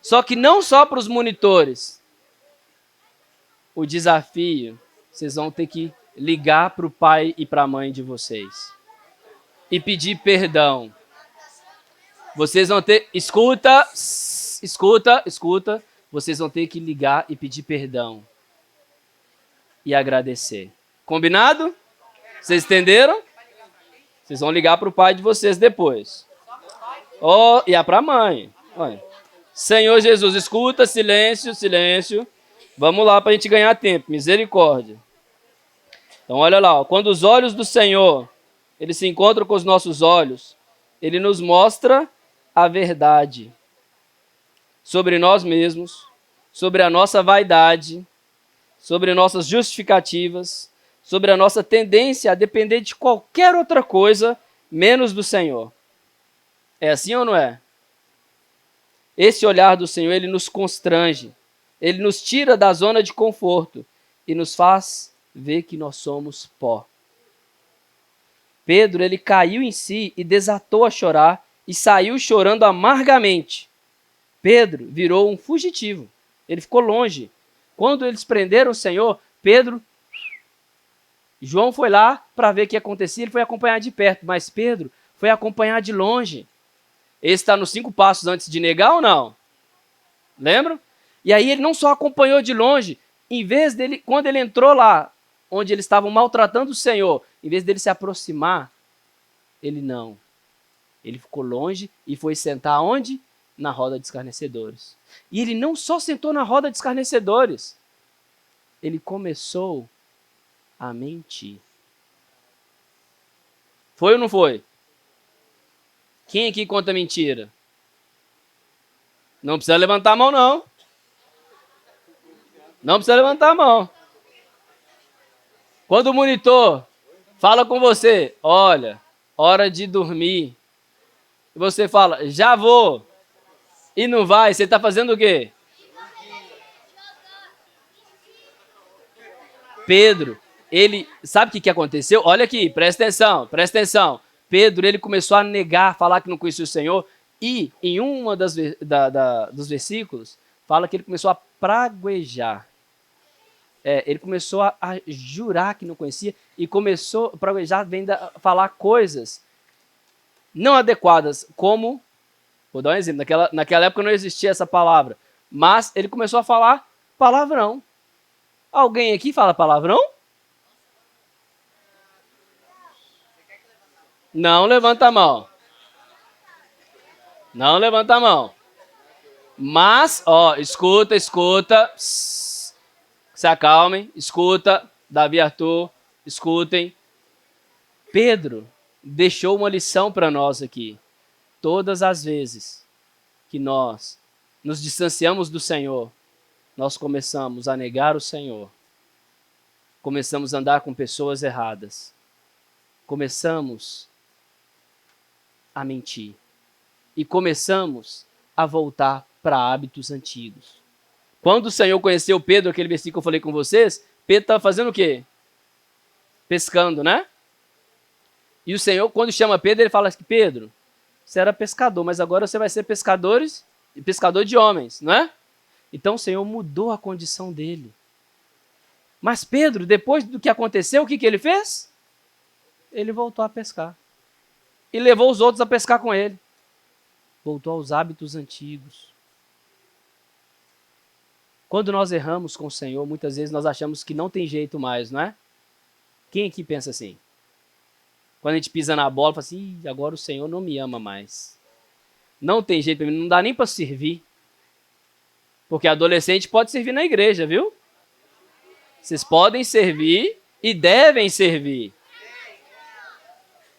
Só que não só para os monitores. O desafio, vocês vão ter que ligar para o pai e para a mãe de vocês e pedir perdão. Vocês vão ter... Escuta. Vocês vão ter que ligar e pedir perdão e agradecer. Combinado? Vocês entenderam? Vocês vão ligar para o pai de vocês depois. Oh, e para a mãe. Olha. Senhor Jesus, escuta, silêncio, silêncio. Vamos lá para a gente ganhar tempo. Misericórdia. Então, olha lá. Ó. Quando os olhos do Senhor, eles se encontram com os nossos olhos, ele nos mostra a verdade sobre nós mesmos, sobre a nossa vaidade, sobre nossas justificativas, sobre a nossa tendência a depender de qualquer outra coisa, menos do Senhor. É assim ou não é? Esse olhar do Senhor, ele nos constrange, ele nos tira da zona de conforto e nos faz ver que nós somos pó. Pedro, ele caiu em si e desatou a chorar e saiu chorando amargamente. Pedro virou um fugitivo, ele ficou longe. Quando eles prenderam o Senhor, João foi lá para ver o que acontecia, ele foi acompanhar de perto, mas Pedro foi acompanhar de longe. Esse está nos 5 passos antes de negar ou não? Lembram? E aí ele não só acompanhou de longe, em vez dele, quando ele entrou lá, onde eles estavam maltratando o Senhor, em vez dele se aproximar, ele não. Ele ficou longe e foi sentar onde? Na roda de escarnecedores. E ele não só sentou na roda de escarnecedores, ele começou a mentir. Foi ou não foi? Quem aqui conta mentira? Não precisa levantar a mão, não. Não precisa levantar a mão. Quando o monitor fala com você, olha, hora de dormir, e você fala, já vou, e não vai, você está fazendo o quê? Pedro, ele, sabe o que aconteceu? Olha aqui, presta atenção. Pedro, ele começou a negar, falar que não conhecia o Senhor, e em uma dos versículos, fala que ele começou a praguejar. Ele começou a jurar que não conhecia, e começou a praguejar, falar coisas não adequadas, como, vou dar um exemplo, naquela época não existia essa palavra, mas ele começou a falar palavrão. Alguém aqui fala palavrão? Não levanta a mão. Não levanta a mão. Mas, ó, escuta. Psss, se acalmem. Escuta, Davi, Arthur, escutem. Pedro deixou uma lição para nós aqui. Todas as vezes que nós nos distanciamos do Senhor, nós começamos a negar o Senhor. Começamos a andar com pessoas erradas. Começamos a mentir. E começamos a voltar para hábitos antigos. Quando o Senhor conheceu Pedro, aquele versículo que eu falei com vocês, Pedro estava fazendo o quê? Pescando, né? E o Senhor, quando chama Pedro, ele fala que Pedro, você era pescador, mas agora você vai ser pescadores pescador de homens, não é? Então o Senhor mudou a condição dele. Mas Pedro, depois do que aconteceu, o que ele fez? Ele voltou a pescar. E levou os outros a pescar com ele. Voltou aos hábitos antigos. Quando nós erramos com o Senhor, muitas vezes nós achamos que não tem jeito mais, não é? Quem aqui pensa assim? Quando a gente pisa na bola, fala assim, agora o Senhor não me ama mais. Não tem jeito para mim, não dá nem para servir. Porque adolescente pode servir na igreja, viu? Vocês podem servir e devem servir.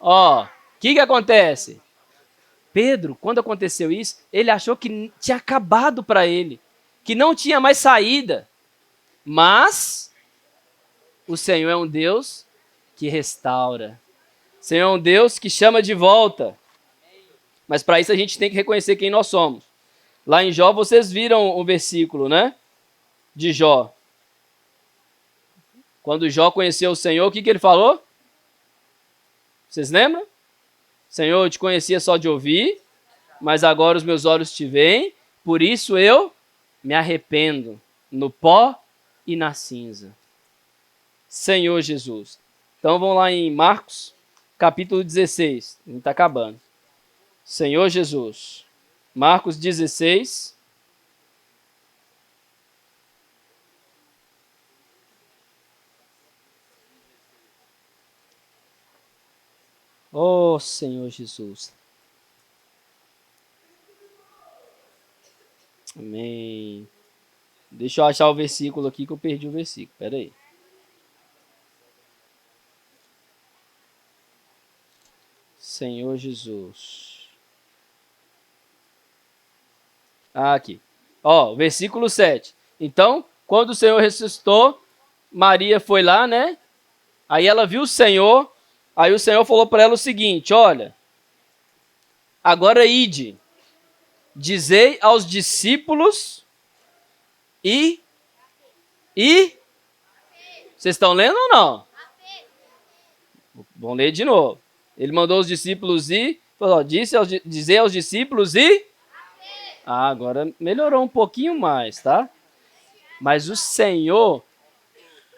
Ó, o que acontece? Pedro, quando aconteceu isso, ele achou que tinha acabado para ele, que não tinha mais saída. Mas o Senhor é um Deus que restaura. O Senhor é um Deus que chama de volta. Mas para isso a gente tem que reconhecer quem nós somos. Lá em Jó, vocês viram o versículo, né? De Jó. Quando Jó conheceu o Senhor, o que ele falou? Vocês lembram? Senhor, eu te conhecia só de ouvir, mas agora os meus olhos te veem, por isso eu me arrependo no pó e na cinza. Senhor Jesus. Então vamos lá em Marcos, capítulo 16. A gente está acabando. Senhor Jesus. Marcos 16. Oh, Senhor Jesus. Amém. Deixa eu achar o versículo aqui que eu perdi o versículo. Espera aí. Senhor Jesus. Aqui. Ó, versículo 7. Então, quando o Senhor ressuscitou, Maria foi lá, né? Aí ela viu o Senhor. Aí o Senhor falou para ela o seguinte, olha. Agora ide. Dizei aos discípulos e... Vocês estão lendo ou não? Vamos ler de novo. Ele mandou os discípulos ir, falou, dizer aos discípulos e... Ah, agora melhorou um pouquinho mais, tá? Mas o Senhor...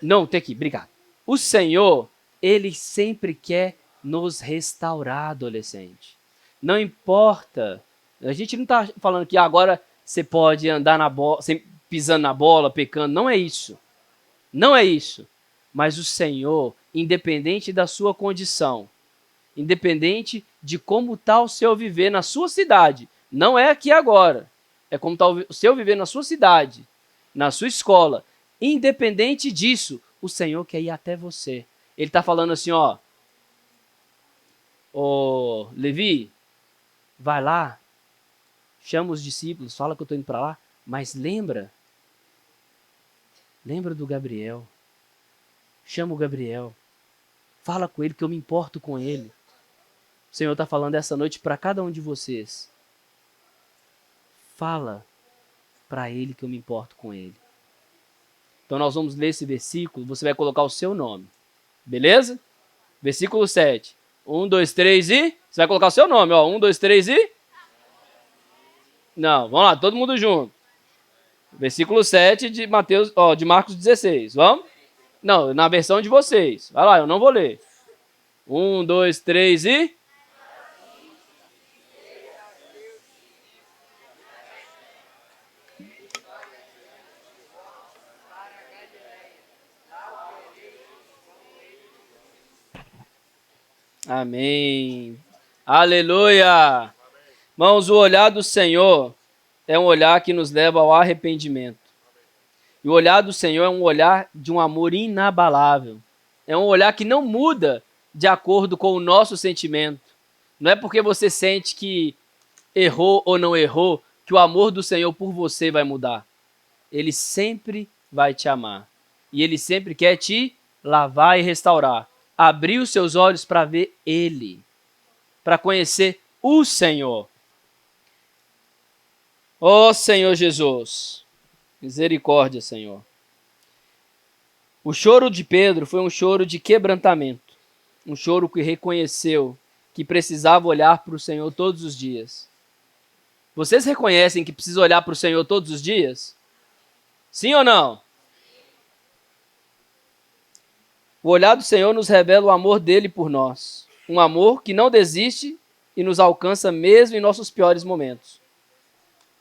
Não, tem aqui, obrigado. O Senhor, Ele sempre quer nos restaurar, adolescente. Não importa. A gente não está falando que agora você pode andar na bola, pisando na bola, pecando. Não é isso. Não é isso. Mas o Senhor, independente da sua condição, independente de como está o seu viver na sua cidade, não é aqui agora, é como está o seu viver na sua cidade, na sua escola, independente disso, o Senhor quer ir até você. Ele está falando assim, ó, ô Levi, vai lá, chama os discípulos, fala que eu estou indo para lá, mas lembra do Gabriel, chama o Gabriel, fala com ele que eu me importo com ele. O Senhor está falando essa noite para cada um de vocês. Fala para ele que eu me importo com ele. Então nós vamos ler esse versículo, você vai colocar o seu nome. Beleza? Versículo 7. 1, 2, 3 e... Você vai colocar o seu nome, ó. 1, 2, 3 e... Não, vamos lá, todo mundo junto. Versículo 7 de Mateus, ó, de Marcos 16. Vamos? Não, na versão de vocês. Vai lá, eu não vou ler. 1, 2, 3 e... Amém. Aleluia. Irmãos, o olhar do Senhor é um olhar que nos leva ao arrependimento. E o olhar do Senhor é um olhar de um amor inabalável. É um olhar que não muda de acordo com o nosso sentimento. Não é porque você sente que errou ou não errou que o amor do Senhor por você vai mudar. Ele sempre vai te amar. E Ele sempre quer te lavar e restaurar. Abrir os seus olhos para ver Ele. Para conhecer o Senhor. Ó Senhor Jesus. Misericórdia, Senhor. O choro de Pedro foi um choro de quebrantamento. Um choro que reconheceu que precisava olhar para o Senhor todos os dias. Vocês reconhecem que precisa olhar para o Senhor todos os dias? Sim ou não? O olhar do Senhor nos revela o amor dele por nós. Um amor que não desiste e nos alcança mesmo em nossos piores momentos.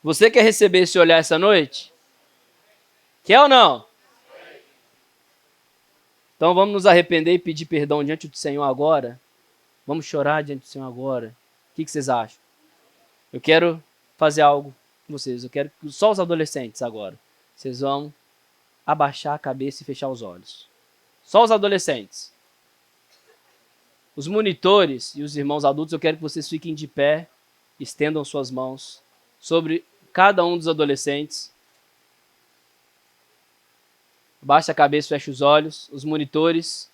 Você quer receber esse olhar essa noite? Quer ou não? Então vamos nos arrepender e pedir perdão diante do Senhor agora. Vamos chorar diante do Senhor agora. O que vocês acham? Eu quero fazer algo com vocês. Eu quero que só os adolescentes agora. Vocês vão abaixar a cabeça e fechar os olhos. Só os adolescentes. Os monitores e os irmãos adultos, eu quero que vocês fiquem de pé, estendam suas mãos sobre cada um dos adolescentes. Abaixa a cabeça, fecha os olhos. Os monitores,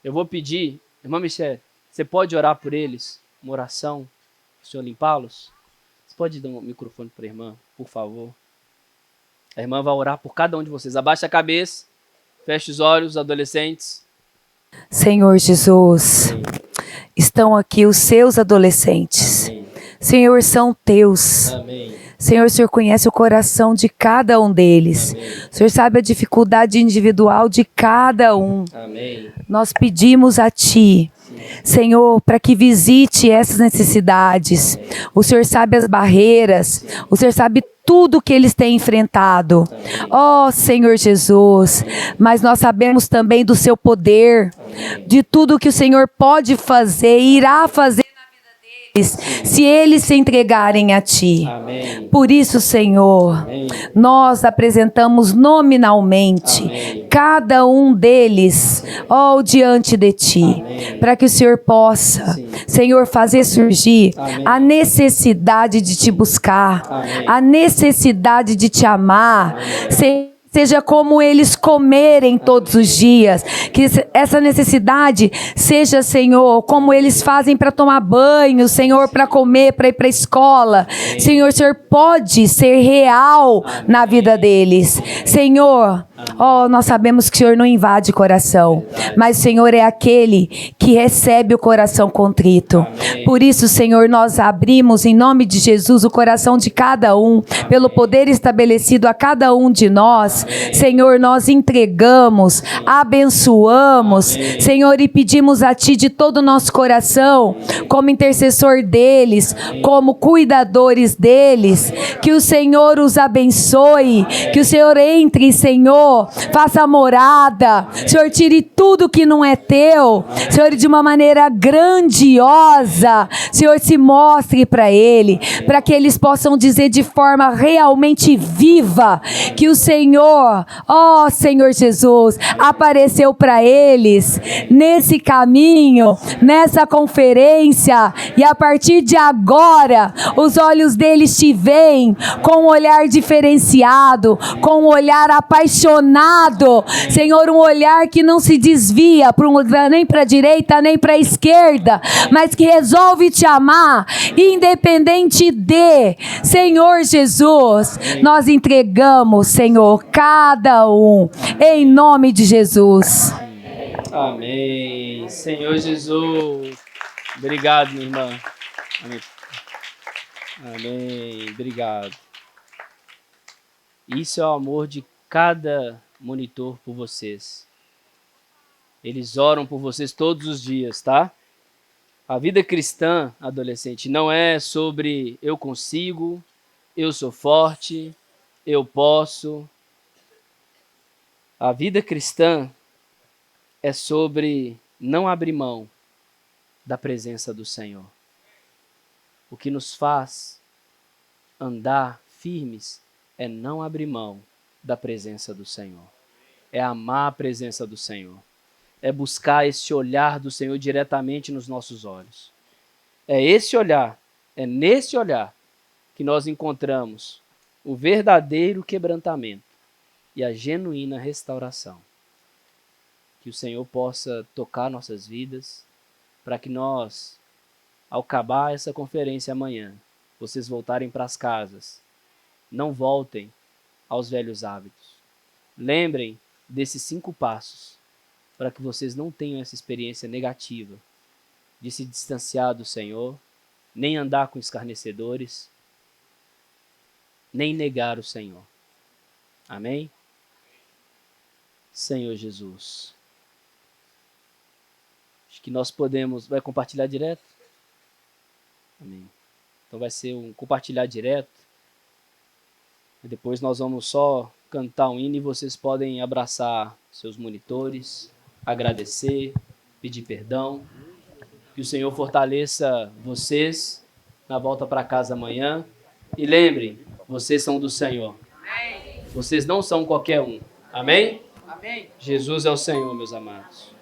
eu vou pedir, irmã Michelle, você pode orar por eles? Uma oração, para o Senhor limpá-los? Você pode dar um microfone para a irmã, por favor? A irmã vai orar por cada um de vocês. Abaixa a cabeça, fecha os olhos, adolescentes. Senhor Jesus, estão aqui os seus adolescentes. Amém. Senhor, são teus. Amém. Senhor, o Senhor conhece o coração de cada um deles. Amém. O Senhor sabe a dificuldade individual de cada um. Amém. Nós pedimos a Ti, Senhor, para que visite essas necessidades. O Senhor sabe as barreiras. O Senhor sabe tudo que eles têm enfrentado. Oh, Senhor Jesus, mas nós sabemos também do seu poder, de tudo que o Senhor pode fazer e irá fazer na vida deles, se eles se entregarem a Ti. Amém. Por isso, Senhor, Amém. nós apresentamos nominalmente cada um deles, ó, diante de Ti, para que o Senhor possa, Senhor, fazer surgir a necessidade de Te buscar, a necessidade de Te amar, seja como eles comerem todos os dias, que essa necessidade seja, Senhor, como eles fazem para tomar banho, Senhor, para comer, para ir para a escola. Senhor, o Senhor pode ser real na vida deles. Senhor, nós sabemos que o Senhor não invade coração, mas o Senhor é aquele que recebe o coração contrito. Por isso, Senhor, nós abrimos em nome de Jesus o coração de cada um, pelo poder estabelecido a cada um de nós. Senhor, nós entregamos, abençoamos, Senhor, e pedimos a Ti de todo o nosso coração, como intercessor deles, como cuidadores deles, que o Senhor os abençoe, que o Senhor entre, Senhor, faça morada, Senhor, tire tudo que não é Teu, Senhor, de uma maneira grandiosa, Senhor, se mostre para ele, para que eles possam dizer de forma realmente viva, que o Senhor, ó Senhor Jesus, apareceu para eles nesse caminho, nessa conferência, e a partir de agora, os olhos deles te veem com um olhar diferenciado, com um olhar apaixonado, Senhor, um olhar que não se desvia nem para a direita, nem para a esquerda, mas que resolve te amar, independente de, Senhor Jesus, nós entregamos, Senhor, cada um, em nome de Jesus. Amém. Senhor Jesus. Obrigado, minha irmã. Amém. Amém. Obrigado. Isso é o amor de cada monitor por vocês. Eles oram por vocês todos os dias, tá? A vida cristã, adolescente, não é sobre eu consigo, eu sou forte, eu posso. A vida cristã é sobre não abrir mão da presença do Senhor. O que nos faz andar firmes é não abrir mão da presença do Senhor. É amar a presença do Senhor. É buscar esse olhar do Senhor diretamente nos nossos olhos. É esse olhar, é nesse olhar que nós encontramos o verdadeiro quebrantamento e a genuína restauração. Que o Senhor possa tocar nossas vidas, para que nós, ao acabar essa conferência amanhã, vocês voltarem para as casas, não voltem aos velhos hábitos. Lembrem desses 5 passos, para que vocês não tenham essa experiência negativa de se distanciar do Senhor, nem andar com escarnecedores, nem negar o Senhor. Amém? Senhor Jesus. Acho que nós podemos... Vai compartilhar direto? Amém. Então vai ser um compartilhar direto. E depois nós vamos só cantar um hino e vocês podem abraçar seus monitores, agradecer, pedir perdão. Que o Senhor fortaleça vocês na volta para casa amanhã. E lembrem, vocês são do Senhor. Vocês não são qualquer um. Amém? Amém. Jesus é o Senhor, meus amados.